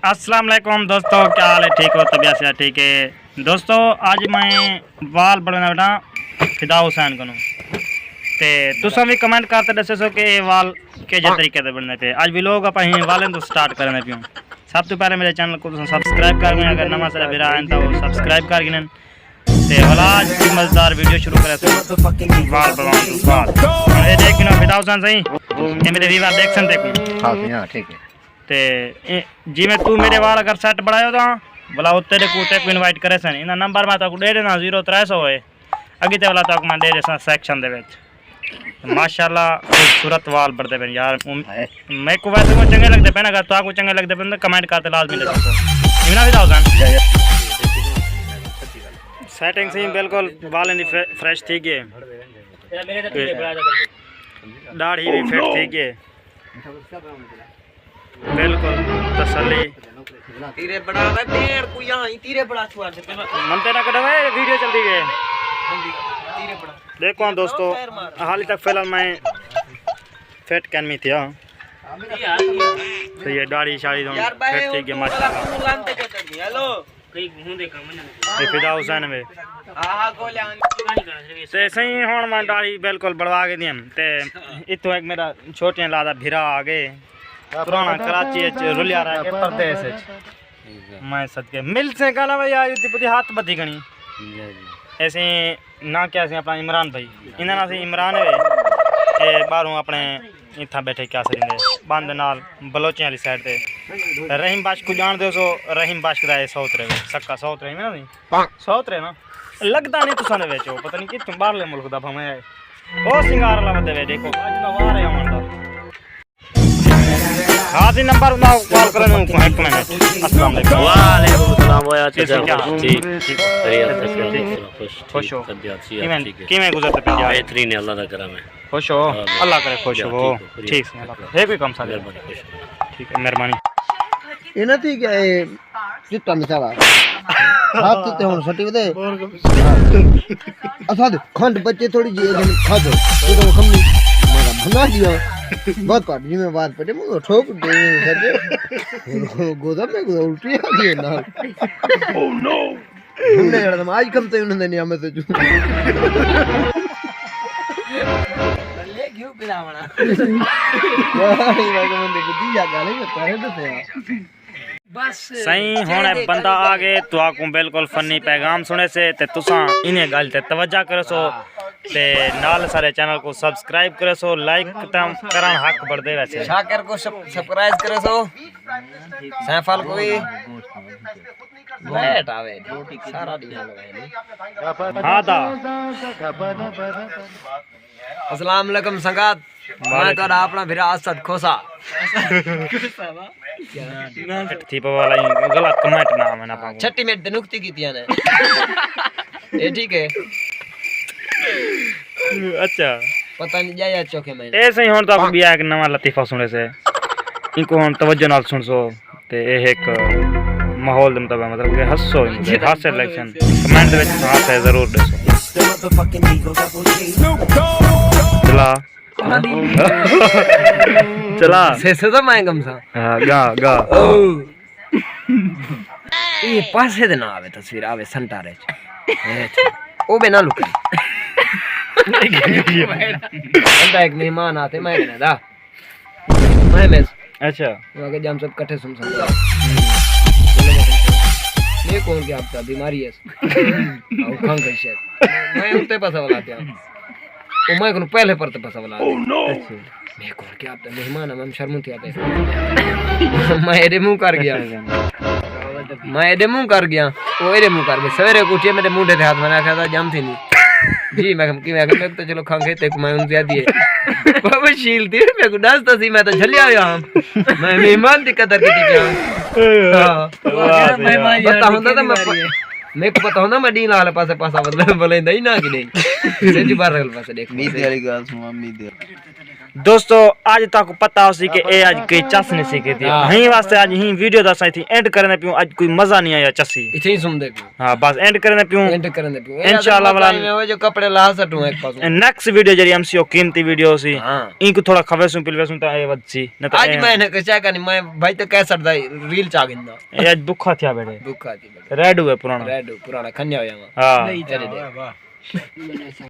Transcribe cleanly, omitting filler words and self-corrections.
अस्सलाम वालेकुम दोस्तों, क्या हाल है? ठीक हो? तबीयत से ठीक है दोस्तों। आज मैं वाल बढ़ना बेटा फिदा हुसैन को ते तुसा भी कमेंट करते दसे सो कि वाल के तरीके से बनने पे आज भी लोग अपन वाले तो स्टार्ट करने पे। सब तो पहले मेरे चैनल को सब्सक्राइब कर अगर नवा सारा बिरा है तो सब्सक्राइब कर गिनन ते आज की मजेदार वीडियो शुरू करे तो वाल बढ़ाने के बाद ये देख गिनो फिदा हुसैन सही ये मेरे व्यूअर देख सकते को। हां ठीक है ते जी में तू मेरे वाल अगर सेट बढ़ायो तो भला तेरे को इनवाइट करे सन इन नंबर में तक दे देना 0300 है अगे ते वाला तक मैं दे देसा सेक्शन दे विच माशाल्लाह खूबसूरत वाल बढ़ते पे यार। मैं को वैसे को चंगे लगते पे ना अगर तो को चंगे लगते पे तो कमेंट करते लाजमी दे दो इना भी दाऊसन सेटिंग से बिल्कुल वाल नी फ्रेश थी गए दाढ़ी भी फिट थी गए बिल्कुल तसल्ली तीरे बड़ा वे पेड़ को यहां ही तीरे बड़ा छुआ से मनते ना कटवे वीडियो चलती गए तीरे बड़ा देखो दोस्तों हाल तक फिलहाल मैं फिट कैन में था तो ये दाढ़ी शाड़ी दोनों फिट थी गई माशाल्लाह। हेलो ये फिदा हुसैन में हां गोले ते सही हुन मैं दाढ़ी बिल्कुल बढ़वा के दियम ते इतो एक मेरा छोटे लादा भिरा आ गए पुराना कराची रुलिया रहा के परदेस मैं सदके मिल से गाला भाई आई थी हाथ बदी गणी ऐसे ना क्या से अपना इमरान भाई इन्हां से इमरान है ए बाहरों अपने इथा बैठे क्या सरिंदे बंद नाल बलोचे वाली साइड ते रहीम बाश को जान दो सो रहीम बाश दा साउथ रे सक्का साउथ रे ना नहीं साउथ रे ना लगदा नहीं तुसा ने वेचो पता नहीं कि तुम बाहरले मुल्क दा भमे ओ सिंगार वाला बदे वे देखो आज ना वार है मंडा हाँ जी नंबर ना कॉल करने को एक मिनट। अस्सलाम वालेकुम। वालेकुम सलाम होया चाचा ठीक ठीक खुश हो ठीक कि मैं गुजरते पे जा बेहतरीन है अल्लाह दा करम है खुश हो अल्लाह करे खुश हो ठीक है अल्लाह है कोई कम सा ठीक है मेहरबानी इना थी क्या ए चिट्टा मिसावा हाथ ते हुन सटी दे असा खंड बच्चे थोड़ी जी खा दो तो खमनी मेरा बना दिया बहुत पार्टी में बात पड़े मुझे ठोक दे सजे गोदम में उल्टी आ गई ना ओह नो हमने यार आज कम तो उन्होंने नहीं हमें से ले क्यों पिलावना भाई मैं देखो दिया गाले में तारे तो बस सही होने बंदा आ गए तो आपको बिल्कुल फनी पैगाम सुने से ते तुसा इन्हें गल ते तवज्जो करो सो ते नाल सारे चैनल को सब्सक्राइब करे सो लाइक तम करन हक बढ़ दे वैसे शाकर को सब्सक्राइब करे सो सैफल को भी लेट आवे सारा दिन लगाए हां दा अस्सलाम वालेकुम संगात मैं तो अपना भिरा असद खोसा थी वाला गलत कमेंट ना मैंने पा छठी मिनट ते नुक्ति की थी ने ये ठीक है अच्छा पता नहीं जाया चौके में ऐसे ही हुन तो भी एक नवा लतीफा सुने से इनको हुन तवज्जो नाल सुन सो ते एक माहौल दम तब मतलब कि हंसो हास्य इलेक्शन कमेंट विच हाथ है जरूर दसो चला से तो मैं कम सा हां गा गा ये पासे दे ना आवे तस्वीर आवे संटारे ओ बे ना लुक बंदा एक मेहमान आते मैं ना दा मैं अच्छा आगे जम सब इकट्ठे सुन सकते ये कौन क्या आपका बीमारी है और खंग है शायद मैं उते पासा वाला था ओ मैं को पहले पर ते पासा वाला मैं कौन क्या आपका मेहमान हम शर्मती आते मैं एडे मुंह कर गया मैं एडे मुंह कर गया ओ एडे मुंह कर गया सवेरे उठे मेरे मुंडे थे हाथ में रखा था जम थी नहीं जी मैं तो चलो खंगे ते मैं उन ज्यादा है बाबा शील थी मैं को दसता सी मैं तो झलिया आया मैं मेहमान की कदर की क्या हां मेहमान पता होता था मैं को पता होता मैं डी लाल पासे पासा बदले बोले नहीं ना कि नहीं सेजी बार रगल पासे देख मीत वाली गाल सुन मीत दोस्तों आज तक पता हो सी के ए आज कोई चस नहीं सीखी थी यही वास्ते आज यही वीडियो दसाई थी एंड करने पियो आज कोई मजा नहीं आया चसी इथे ही सुन दे पियो हां बस एंड करने पियो एंड करने पियो इंशाल्लाह वाला में वो जो कपड़े ला सटू एक पास नेक्स्ट वीडियो जरी एमसीओ कीमती वीडियो सी हां इनको थोड़ा खवेसू पिलवेसू ता ए वच्ची न तो आज मैंने कचा का नहीं मैं भाई तो कैसा रील चागिंदा ए आज भूखा थिया बेटे दुखा थी रेड हुए पुराना रेड पुराना खन्या होया हां चले दे